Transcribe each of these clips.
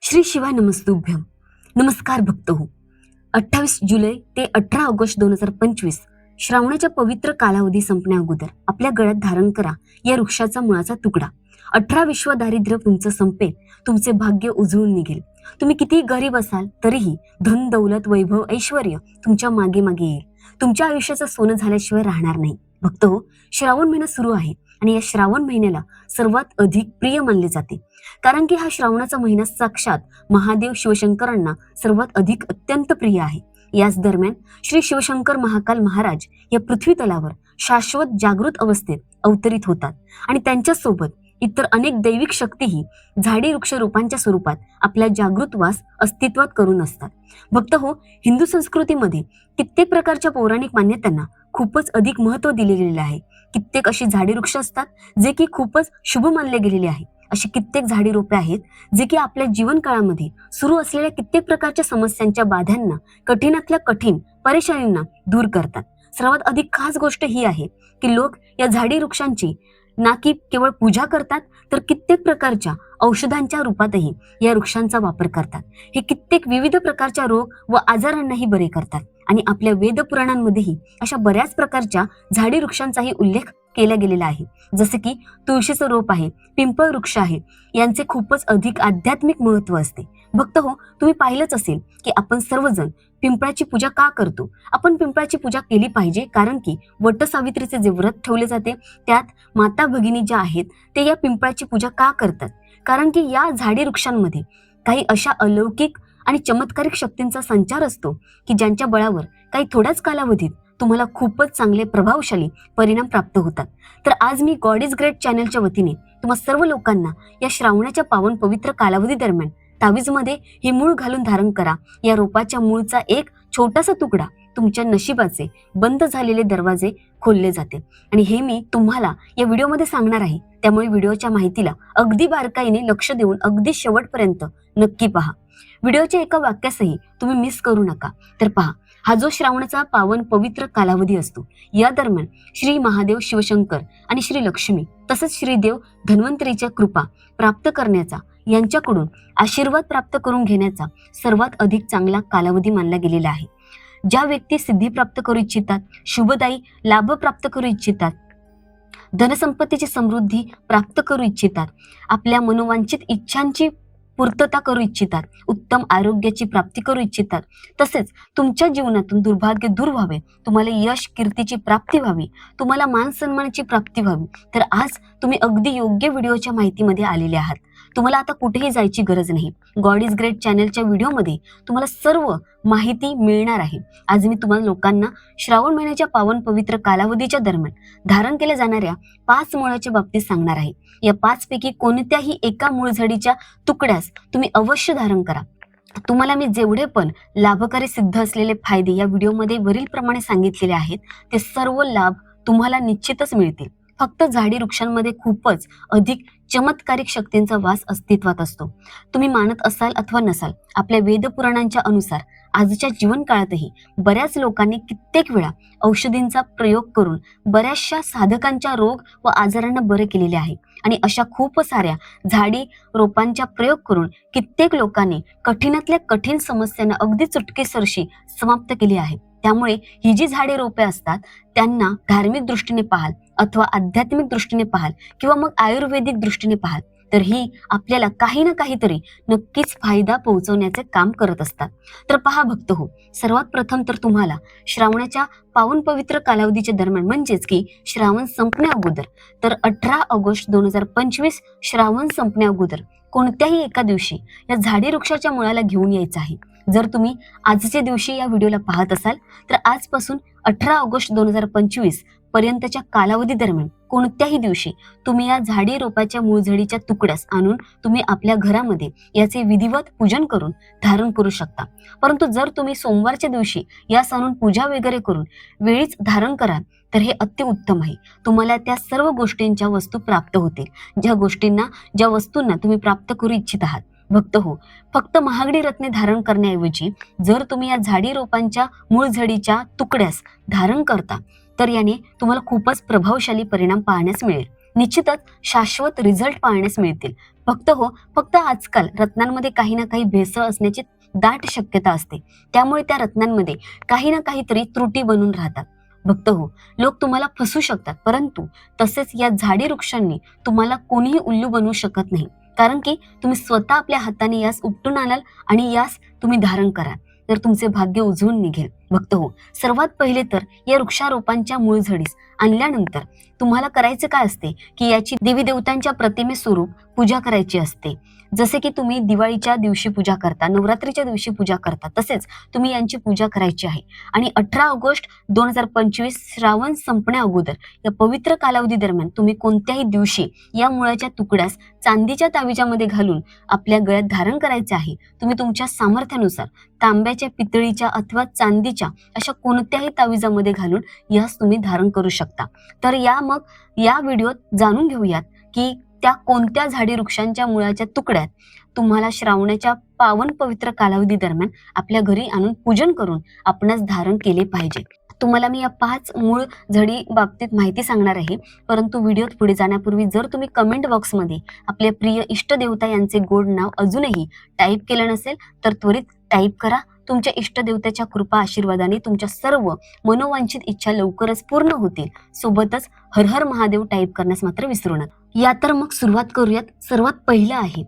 श्री शिवाय नमस्तुभ्यम. नमस्कार भक्त हो. 28 जुलै ते 18 ऑगस्ट 2025 श्रावणाच्या पवित्र कालावधी संपण्या अगोदर आपल्या गळ्यात धारण करा या वृक्षाचा मुळाचा तुकडा. 18 विश्व दारिद्र्य तुमचं संपेल, तुमचे भाग्य उजळून निघेल. तुम्ही किती गरीब असाल तरीही धन, दौलत, वैभव, ऐश्वर्य तुमच्या मागे मागे येईल. तुमच्या आयुष्याचं सोनं झाल्याशिवाय राहणार नाही. भक्त हो, श्रावण महिना सुरू आहे आणि या श्रावण महिन्याला सर्वात अधिक प्रिय मानले जाते, कारण की हा श्रावणाचा महिना साक्षात महादेव शिवशंकरांना सर्वात अधिक अत्यंत प्रिय आहे. याच दरम्यान श्री शिवशंकर महाकाल महाराज या पृथ्वी तलावर शाश्वत जागृत अवस्थेत अवतरित होतात आणि त्यांच्यासोबत इतर अनेक दैविक शक्तीही झाडी वृक्ष रूपांच्या स्वरूपात आपला जागृत वास अस्तित्वात करून असतात. भक्त हो, हिंदू संस्कृतीमध्ये कित्येक प्रकारच्या पौराणिक मान्यतांना खूपच अधिक महत्त्व दिले गेलेले आहे. कित्येक अशी झाडी वृक्ष असतात जे की खूपच शुभ मानले गेलेले आहे. अशी कित्येक झाडी रोपे आहेत जे की आपल्या जीवन काळामध्ये सुरू असलेल्या कित्येक प्रकारच्या समस्यांच्या बाधांना, कठीणातल्या कठीण परेशानींना दूर करतात. सर्वात अधिक खास गोष्ट ही आहे की लोक या झाडी वृक्षांची ना की केवळ पूजा करतात, तर कित्येक प्रकारच्या औषधांच्या रूपातही या वृक्षांचा वापर करतात. हे कित्येक विविध प्रकारच्या रोग व आजारांनाही बरे करतात आणि आपल्या वेद पुराणांमध्येही अशा बऱ्याच प्रकारच्या झाडी वृक्षांचाही उल्लेख केला गेलेला आहे. जसे की तुळशीचं रोप आहे, पिंपळ वृक्ष आहे, यांचे खूपच अधिक आध्यात्मिक महत्त्व असते. भक्त हो, तुम्ही पाहिलंच असेल की आपण सर्वजण पिंपळाची पूजा का करतो. आपण पिंपळाची पूजा केली पाहिजे, कारण की वटसावित्रीचे जे व्रत ठेवले जाते त्यात माता भगिनी ज्या आहेत ते या पिंपळाची पूजा का करतात, कारण की या झाडी वृक्षांमध्ये काही अशा अलौकिक आणि चमत्कारिक शक्तींचा संचार असतो की ज्यांच्या बळावर काही थोड्याच कालावधीत तुम्हाला खूपच चांगले प्रभावशाली परिणाम प्राप्त होतात. तर आज मी गॉड इज ग्रेट चॅनलच्या वतीने तुम्हा सर्व लोकांना या श्रावणाच्या पावन पवित्र कालावधी दरम्यान तावीजमध्ये हे मूळ घालून धारण करा या रोपाच्या मूळचा एक छोटासा तुकडा तुमच्या नशिबाचे बंद झालेले दरवाजे खोलले जाते आणि हे मी तुम्हाला या व्हिडिओमध्ये सांगणार आहे. त्यामुळे व्हिडिओच्या माहितीला अगदी बारकाईने लक्ष देऊन अगदी शेवटपर्यंत नक्की पहा. व्हिडिओच्या एका वाक्यासही तुम्ही मिस करू नका. तर पहा, हा जो श्रावणाचा पावन पवित्र कालावधी असतो या दरम्यान श्री महादेव शिवशंकर आणि श्री लक्ष्मी तसंच श्रीदेव धन्वंतरीच्या कृपा प्राप्त करण्याचा, यांच्याकडून आशीर्वाद प्राप्त करून घेण्याचा सर्वात अधिक चांगला कालावधी मानला गेलेला आहे. ज्या व्यक्ती सिद्धी प्राप्त करू इच्छितात, शुभदायी लाभ प्राप्त करू इच्छितात, धनसंपत्तीची समृद्धी प्राप्त करू इच्छितात, आपल्या मनोवांछित इच्छांची पूर्तता करू इच्छितात, उत्तम आरोग्याची प्राप्ती करू इच्छितात, तसेच तुमच्या जीवनातून दुर्भाग्य दूर व्हावे, तुम्हाला यश कीर्तीची प्राप्ती व्हावी, तुम्हाला मान सन्मानाची प्राप्ती व्हावी, तर आज तुम्ही अगदी योग्य व्हिडिओच्या माहितीमध्ये आलेले आहात. तुम्हाला आता कुठेही जायची गरज नाही. गॉड इज ग्रेट चॅनलच्या व्हिडिओमध्ये तुम्हाला सर्व माहिती मिळणार आहे. आज मी तुम्हाला लोकांना श्रावण महिन्याच्या पावन पवित्र कालावधीच्या दरम्यान धारण केल्या जाणाऱ्या 5 मुळाच्या बाबतीत सांगणार आहे. या 5 पैकी कोणत्याही एका मूळ झाडीच्या तुकड्यास तुम्ही अवश्य धारण करा. तुम्हाला मी जेवढे पण लाभकारी सिद्ध असलेले फायदे या व्हिडिओमध्ये वरील प्रमाणे सांगितलेले आहेत ते सर्व लाभ तुम्हाला निश्चितच मिळतील. फक्त झाडी वृक्षांमध्ये खूपच अधिक चमत्कारिक शक्तींचा वास अस्तित्वात असतो. तुम्ही मानत असाल अथवा नसाल, आपल्या वेदपुराणांच्या अनुसार आजच्या जीवन काळातही बऱ्याच लोकांनी कित्येक वेळा औषधींचा प्रयोग करून बऱ्याचशा साधकांच्या रोग व आजारांना बरे केलेले आहे आणि अशा खूप साऱ्या झाडी रोपांचा प्रयोग करून कित्येक लोकांनी कठीणातल्या कठीण समस्यांना अगदी चुटकीसरशी समाप्त केली आहे. त्यामुळे ही जी झाडे रोपे असतात त्यांना धार्मिक दृष्टीने पाहाल अथवा आध्यात्मिक दृष्टीने पाहाल किंवा मग आयुर्वेदिक दृष्टीने पाहाल, तर ही आपल्याला काही ना काहीतरी नक्कीच फायदा पोहोचवण्याचे काम करत असतात. तर पहा भक्त हो, सर्वात प्रथम तर तुम्हाला श्रावणाच्या पावन पवित्र कालावधीच्या दरम्यान म्हणजेच की श्रावण संपण्या अगोदर, तर 18 ऑगस्ट 2025 श्रावण संपण्या अगोदर कोणत्याही एका दिवशी या झाडी वृक्षाच्या मुळाला घेऊन यायचं आहे. जर तुम्ही आजच्या दिवशी या व्हिडिओला पाहत असाल तर आजपासून 18 ऑगस्ट 2025 पर्यंतच्या कालावधी दरम्यान कोणत्याही दिवशी तुम्ही या झाडी रोपाच्या मूळझडीच्या तुकड्यास आणून तुम्ही आपल्या घरामध्ये याचे विधिवत पूजन करून धारण करू शकता. परंतु जर तुम्ही सोमवारच्या दिवशी यास आणून पूजा वगैरे करून वेळीच धारण कराल तर हे अतिउत्तम आहे. तुम्हाला त्या सर्व गोष्टींच्या वस्तू प्राप्त होतील, ज्या वस्तूंना तुम्ही प्राप्त करू इच्छित आहात. भक्त हो, फक्त महागडी रत्ने धारण करण्याऐवजी जर तुम्ही या झाडी रोपांच्या मूळझडीच्या तुकड्यास धारण करता तर याने तुम्हाला खूपच प्रभावशाली परिणाम पाहण्यास मिळेल. निश्चितच शाश्वत रिझल्ट पाहण्यास मिळतील. भक्त हो, फक्त आजकाल रत्नांमध्ये काही ना काही भेसळ असण्याची दाट शक्यता असते. त्यामुळे त्या रत्नांमध्ये काही ना काहीतरी त्रुटी बनून राहतात. भक्त हो, लोक तुम्हाला फसू शकतात, परंतु तसेच या झाडी वृक्षांनी तुम्हाला कोणीही उल्लू बनवू शकत नाही. कारण की तुम्ही स्वतः आपल्या हाताने यास उपटून आणाल आणि यास तुम्ही धारण कराल, तर तुमचे भाग्य उजळून निघेल. भक्त हो, सर्वात पहिले तर या वृक्षारोपांच्या मूळ झडीस आणल्यानंतर तुम्हाला करायचे काय असते की याची देवी देवतांच्या प्रतिमेस्वरूप पूजा करायची असते. जसे की तुम्ही दिवाळीच्या दिवशी पूजा करता, नवरात्रीच्या दिवशी पूजा करता, तसेच तुम्ही यांची पूजा करायची आहे. आणि 18 ऑगस्ट 2025 श्रावण संपण्या अगोदर या पवित्र कालावधी दरम्यान तुम्ही कोणत्याही दिवशी या मुळाच्या तुकड्यास चांदीच्या ताविजामध्ये घालून आपल्या गळ्यात धारण करायचे आहे. तुम्ही तुमच्या सामर्थ्यानुसार तांब्याच्या, पितळीच्या अथवा चांदीच्या अशा कोणत्याही ताविजामध्ये घालून यास तुम्ही धारण करू शकता. तर या व्हिडिओत जाणून घेऊयात की त्या कोणत्या झाडी वृक्षांच्या मुळाच्या तुकड्यात तुम्हाला श्रावणाच्या पावन पवित्र कालावधी दरम्यान आपल्या घरी आणून पूजन करून आपणास धारण केले पाहिजे. तुम्हाला मी या 5 मूळ झडी बाबतीत माहिती सांगणार आहे, परंतु व्हिडिओत पुढे जाण्यापूर्वी जर तुम्ही कमेंट बॉक्समध्ये आपले प्रिय इष्टदेवता यांचे गोड नाव अजूनही टाईप केलं नसेल तर त्वरित टाईप करा. तुमच्या इष्टदेवतेच्या कृपा आशीर्वादाने तुमच्या सर्व मनोवांछित इच्छा लवकरच पूर्ण होतील. सोबतच हर हर महादेव टाईप करण्यास मात्र विसरू नका. या तर मग सुरुवात करूयात. सर्वात पहिलं आहे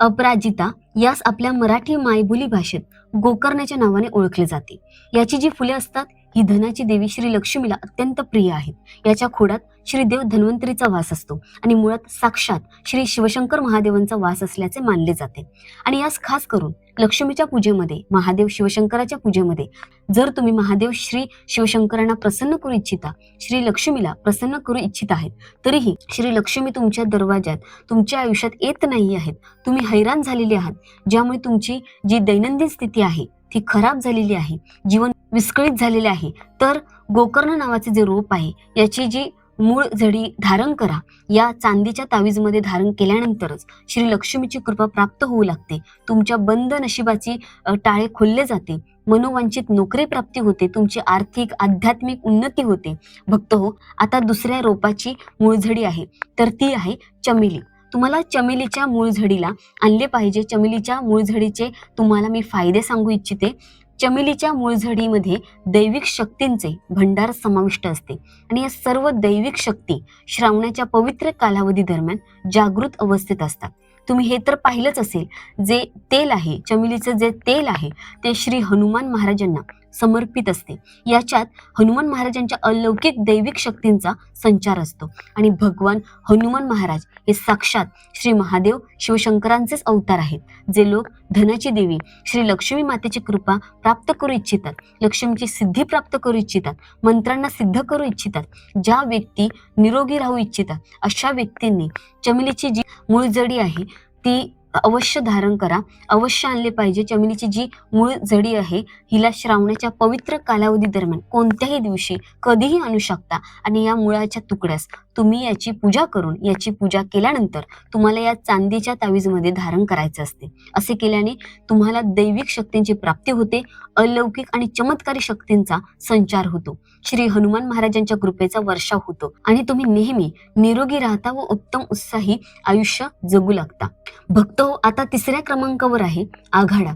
अपराजिता. यास आपल्या मराठी मायबोली भाषेत गोकर्णाच्या नावाने ओळखले जाते. याची जी फुले असतात ही धनाची देवी श्री लक्ष्मीला अत्यंत प्रिय आहेत. याच्या खोडात श्रीदेव धन्वंतरीचा वास असतो आणि मुळात साक्षात श्री शिवशंकर महादेवांचा वास असल्याचे मानले जाते. आणि यास खास करून लक्ष्मीच्या पूजेमध्ये, महादेव शिवशंकराच्या पूजेमध्ये जर तुम्ही महादेव श्री शिवशंकरांना प्रसन्न करू इच्छिता, श्री लक्ष्मीला प्रसन्न करू इच्छित आहेत, तरीही श्री लक्ष्मी तुमच्या दरवाजात, तुमच्या आयुष्यात येत नाही आहेत, तुम्ही हैराण झालेले आहात, ज्यामुळे तुमची जी दैनंदिन स्थिती आहे ती खराब झालेली आहे, जीवन विस्कळीत झालेले आहे, तर गोकर्ण नावाचे जे रोप आहे याची जी मूळ झडी धारण करा. या चांदीच्या तावीजमध्ये धारण केल्यानंतरच श्री लक्ष्मीची कृपा प्राप्त होऊ लागते. तुमच्या बंद नशिबाची टाळे खोलले जाते, मनोवांछित नोकरी प्राप्ती होते, तुमची आर्थिक आध्यात्मिक उन्नती होते. भक्त हो, आता दुसऱ्या रोपाची मूळ झडी आहे, तर ती आहे चमेली. तुम्हाला चमेलीच्या मूळ झडीला आणले पाहिजे. चमेलीच्या मूळ झडीचे तुम्हाला मी फायदे सांगू इच्छिते. चमेलीच्या मूळ झडीमध्ये दैविक शक्तींचे भंडार समाविष्ट असते आणि या सर्व दैविक शक्ती श्रावणाच्या पवित्र कालावधी दरम्यान जागृत अवस्थेत असतात. तुम्ही हे तर पाहिलंच असेल, जे तेल आहे, चमेलीचं जे तेल आहे ते श्री हनुमान महाराजांना समर्पित असते. याच्यात हनुमान महाराजांच्या अलौकिक दैविक शक्तींचा संचार असतो आणि भगवान हनुमान महाराज हे साक्षात श्री महादेव शिवशंकरांचेच अवतार आहेत. जे लोक धनाची देवी श्री लक्ष्मी मातेची कृपा प्राप्त करू इच्छितात, लक्ष्मीची सिद्धी प्राप्त करू इच्छितात, मंत्रांना सिद्ध करू इच्छितात, ज्या व्यक्ती निरोगी राहू इच्छितात, अशा व्यक्तींनी चमेलीची जी मूळ झडी आहे ती अवश्य धारण करा, अवश्य आणले पाहिजे. चमेलीची जी मूळ झडी आहे हिला श्रावणाच्या पवित्र कालावधी दरम्यान कोणत्याही दिवशी कधीही आणू शकता आणि या मुळाच्या तुकड्यास तुम्ही याची पूजा करून, याची पूजा केल्यानंतर तुम्हाला या चांदीच्या तावीजमध्ये धारण करायचे असते. असे केल्याने तुम्हाला दैविक शक्तींची प्राप्ती होते, अलौकिक आणि चमत्कारी शक्तींचा संचार होतो, श्री हनुमान महाराजांच्या कृपेचा वर्षाव होतो आणि तुम्ही नेहमी निरोगी राहता व उत्तम उत्साही आयुष्य जगू लागता. भक्त हो, आता तिसऱ्या क्रमांकावर आहे आघाडा.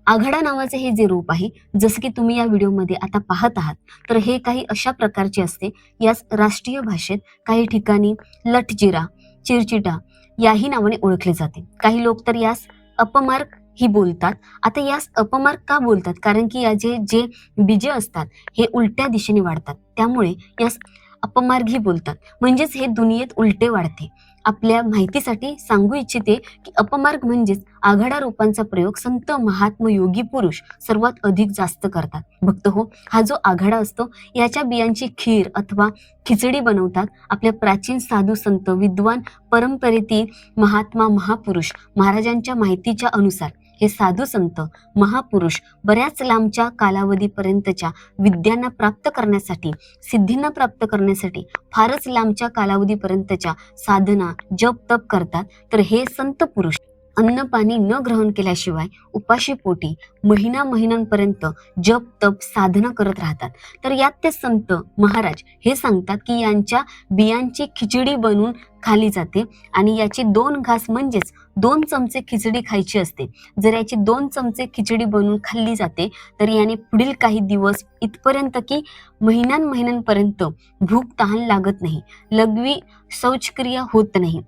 आघाडा नावाचे हे जे रूप आहे, जसं की तुम्ही या व्हिडिओमध्ये आता पाहत आहात, तर हे काही अशा प्रकारचे असते. यास राष्ट्रीय भाषेत काही ठिकाणी लठजिरा, चिरचिटा याही नावाने ओळखले जाते. काही लोक तर यास अपमार्ग ही बोलतात. आता यास अपमार्ग का बोलतात? कारण की याचे जे बीजे असतात हे उलट्या दिशेने वाढतात, त्यामुळे यास अपमार्ग ही बोलतात. म्हणजेच हे दुनियेत उलटे वाढते. आपल्या माहितीसाठी सांगू इच्छिते की अपमार्ग म्हणजेच आघाडा रोपांचा प्रयोग संत महात्मा योगी पुरुष सर्वात अधिक जास्त करतात. भक्त हो, हा जो आघाडा असतो याच्या बियांची खीर अथवा खिचडी बनवतात. आपल्या प्राचीन साधू संत विद्वान परंपरेतील महात्मा महापुरुष महाराजांच्या माहितीच्या अनुसार हे साधू संत महापुरुष बऱ्याच लांबच्या कालावधीपर्यंतच्या विद्यांना प्राप्त करण्यासाठी, सिद्धींना प्राप्त करण्यासाठी फारच लांबच्या कालावधीपर्यंतच्या साधना, जप तप करतात. तर हे संत पुरुष अन्न पाणी न ग्रहण केल्याशिवाय उपाशी पोटी महिन्यांपर्यंत जप तप साधना करत राहतात. तर यात ते संत महाराज हे सांगतात की यांच्या बियांची खिचडी बनवून खाली जाते आणि याची 2 घास म्हणजेच 2 चमचे खिचडी खायची असते. जर याची 2 चमचे खिचडी बनवून खाल्ली जाते तर याने पुढील काही दिवस इथपर्यंत की महिन्यांपर्यंत भूक तहान लागत नाही, लघवी शौचक्रिया होत नाही,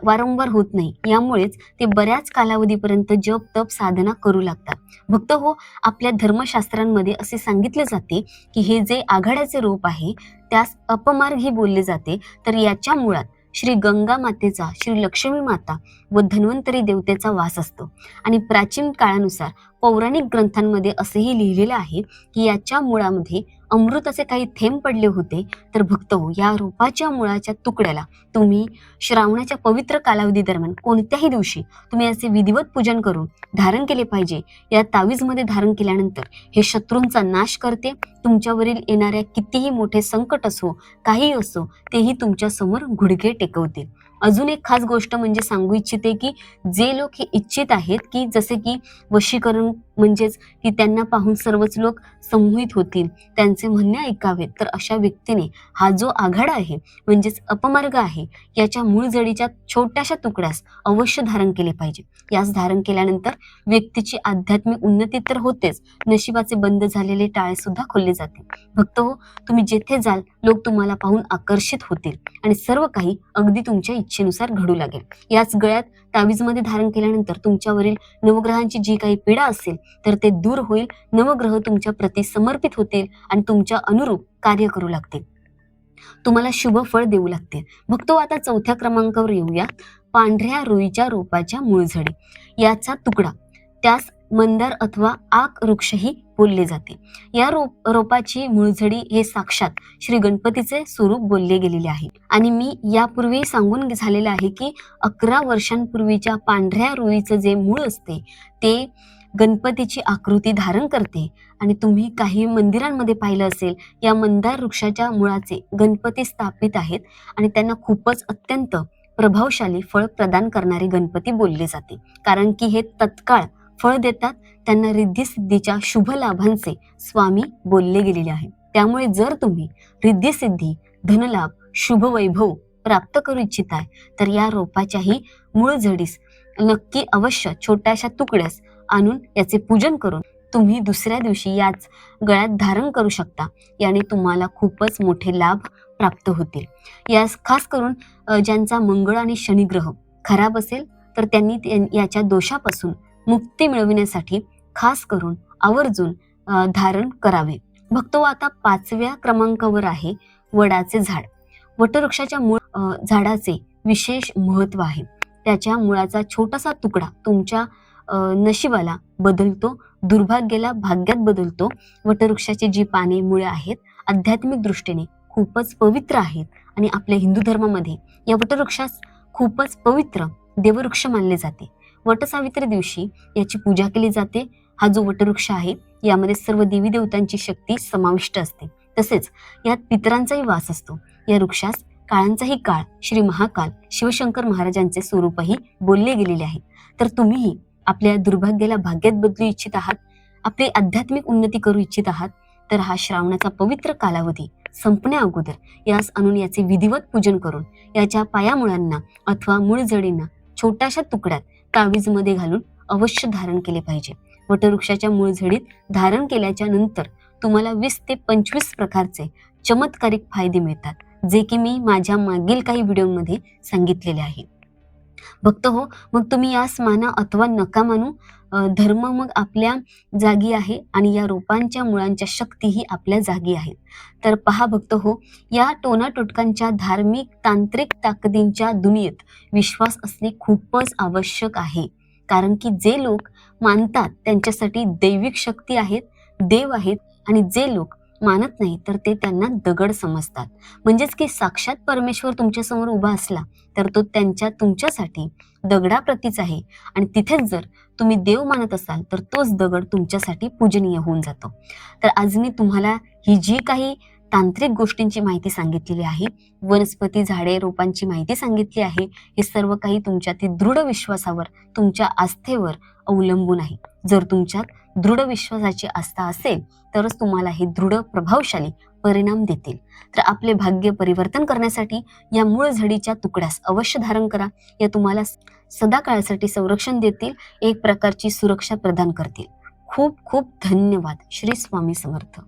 वारंवार होत नाही. यामुळेच ते बऱ्याच कालावधीपर्यंत जप तप साधना करू लागतात. भक्त हो, आपल्या धर्मशास्त्रांमध्ये असे सांगितले जाते की हे जे आघाड्याचे रोप आहे त्यास अपमार्गी बोलले जाते. तर याच्या मुळात श्री गंगा मातेचा, श्री लक्ष्मी माता व धन्वंतरी देवतेचा वास असतो. आणि प्राचीन काळानुसार पौराणिक ग्रंथांमध्ये असेही लिहिलेले आहे की याच्या मुळामध्ये अमृत असे काही थेंब पडले होते. तर भक्त हो, या रोपाच्या मुळाच्या तुकड्याला तुम्ही श्रावणाच्या पवित्र कालावधी दरम्यान कोणत्याही दिवशी तुम्ही असे विधिवत पूजन करून धारण केले पाहिजे. या तावीजमध्ये धारण केल्यानंतर हे शत्रूंचा नाश करते. तुमच्यावरील येणाऱ्या कितीही मोठे संकट असो, काही असो, तेही तुमच्या समोर गुडघे टेकवतील. अजून एक खास गोष्ट म्हणजे सांगू इच्छिते की जे लोक हे इच्छित आहेत की जसे की वशीकरण म्हणजेच की त्यांना पाहून सर्वच लोक संमोहित होतील, त्यांचे म्हणणे ऐकावेत, तर अशा व्यक्तीने हा जो आघाडा आहे म्हणजेच अपमार्ग आहे याच्या मूळ जडीच्या छोट्याशा तुकड्यास अवश्य धारण केले पाहिजे. यास धारण केल्यानंतर व्यक्तीची आध्यात्मिक उन्नती तर होतेच, नशिबाचे बंद झालेले टाळे सुद्धा खोलले जाते. भक्त हो, तुम्ही जेथे जाल लोक तुम्हाला पाहून आकर्षित होतील आणि सर्व काही अगदी तुमच्या इच्छेनुसार घडू लागेल. याच गळ्यात तावीजमध्ये धारण केल्यानंतर तुमच्यावरील नवग्रहांची जी काही पीडा असेल तर ते दूर होईल. नवग्रह तुमच्या प्रती समर्पित होतील आणि तुमच्या अनुरूप कार्य करू लागतील, तुम्हाला शुभ फळ देऊ लागतील. भक्तो, आता 4थ्या क्रमांकावर येऊया. पांढऱ्या रुईच्या रोपाच्या मूळझडी याचा तुकडा, त्यास मंदार अथवा आक वृक्षही बोलले जाते. या रोपाची मूळझडी हे साक्षात श्री गणपतीचे स्वरूप बोलले गेलेले आहे. आणि मी यापूर्वी सांगून झालेलं आहे की 11 वर्षांपूर्वीच्या पांढऱ्या रुईचं जे मूळ असते ते गणपतीची आकृती धारण करते. आणि तुम्ही काही मंदिरांमध्ये पाहिलं असेल, या मंदार वृक्षाच्या मुळाचे गणपती स्थापित आहेत आणि त्यांना खूपच अत्यंत प्रभावशाली फळ प्रदान करणारे गणपती बोलले जाते. कारण की हे तत्काळ फळ देतात, त्यांना रिद्धी सिद्धीच्या शुभ लाभांचे स्वामी बोलले गेलेले आहे. त्यामुळे जर तुम्ही रिद्धी सिद्धी, धनलाभ, शुभ वैभव प्राप्त करू इच्छिताय तर या रोपाच्याही मूळ झडीस नक्की अवश्य छोट्याशा तुकड्यास आणून याचे पूजन करून तुम्ही दुसऱ्या दिवशी याच गळ्यात धारण करू शकता. याने तुम्हाला खूपच मोठे लाभ प्राप्त होतील. यास खास करून ज्यांचा मंगळ आणि शनिग्रह खराब असेल तर त्यांनी याच्या दोषापासून मुक्ती मिळविण्यासाठी खास करून आवर्जून धारण करावे. भक्तो, आता 5व्या क्रमांकावर आहे वडाचे झाड. वटवृक्षाच्या मूळ झाडाचे विशेष महत्व आहे. त्याच्या मुळाचा छोटासा तुकडा तुमच्या नशिबाला बदलतो, दुर्भाग्याला भाग्यात बदलतो. वटवृक्षाची जी पाने, मुळे आहेत आध्यात्मिक दृष्टीने खूपच पवित्र आहेत आणि आपल्या हिंदू धर्मामध्ये या वटवृक्षास खूपच पवित्र देववृक्ष मानले जाते. वटसावित्री दिवशी याची पूजा केली जाते. हा जो वटवृक्ष आहे यामध्ये सर्व देवी देवतांची शक्ती समाविष्ट असते. तसेच यात पितरांचाही वास असतो. या वृक्षास काळांचाही काळ, श्री महाकाल शिवशंकर महाराजांचे स्वरूपही बोलले गेलेले आहे. तर तुम्हीही आपल्या दुर्भाग्याला भाग्यात बदलू इच्छित आहात, आपली आध्यात्मिक उन्नती करू इच्छित आहात तर हा श्रावणाचा पवित्र कालावधी संपण्या अगोदर यास आणून याचे विधिवत पूजन करून याच्या पायामुळांना अथवा मूळ जडींना छोट्याशा तुकड्यात तावीजमध्ये घालून अवश्य धारण केले पाहिजे. वटवृक्षाच्या मूळ झडीत धारण केल्याच्या नंतर तुम्हाला 20 ते 25 प्रकारचे चमत्कारिक फायदे मिळतात, जे की मी माझ्या मागील काही व्हिडिओमध्ये सांगितलेले आहे. भक्त हो, मग तुम्ही यास माना अथवा नका मानू, धर्म मग आपल्या जागी आहे आणि या रोपांच्या मुळांच्या शक्तीही आपल्या जागी आहेत. तर पहा भक्त हो, या टोनाटोटकांच्या धार्मिक तांत्रिक ताकदींच्या दुनियेत विश्वास असणे खूपच आवश्यक आहे. कारण की जे लोक मानतात त्यांच्यासाठी दैविक शक्ती आहेत, देव आहेत, आणि जे लोक मानत नाही तर ते त्यांना दगड समजतात. म्हणजेच की साक्षात परमेश्वर तुमच्या समोर उभा असला तर तो तुमच्यासाठी दगडाप्रतीच आहे. आणि तिथेच जर तुम्ही देव मानत असाल तर तोच दगड तुमच्यासाठी पूजनीय होऊन जातो. तर आज मी तुम्हाला ही जी काही तांत्रिक गोष्टींची माहिती सांगितलेली आहे, वनस्पती, झाडे, रोपांची माहिती सांगितली आहे. हे सर्व काही तुमच्यातील दृढ विश्वासावर, तुमच्या आस्थेवर अवलंबून आहे. जर तुमच्यात दृढ विश्वासाची आस्था असेल तरच तुम्हाला हे दृढ, प्रभावशाली परिणाम देतील. तर आपले भाग्य परिवर्तन करण्यासाठी या मूळ झडीच्या तुकड्यास अवश्य धारण करा. या तुम्हाला सदाकाळासाठी संरक्षण देतील, एक प्रकारची सुरक्षा प्रदान करतील. खूप खूप धन्यवाद. श्री स्वामी समर्थ.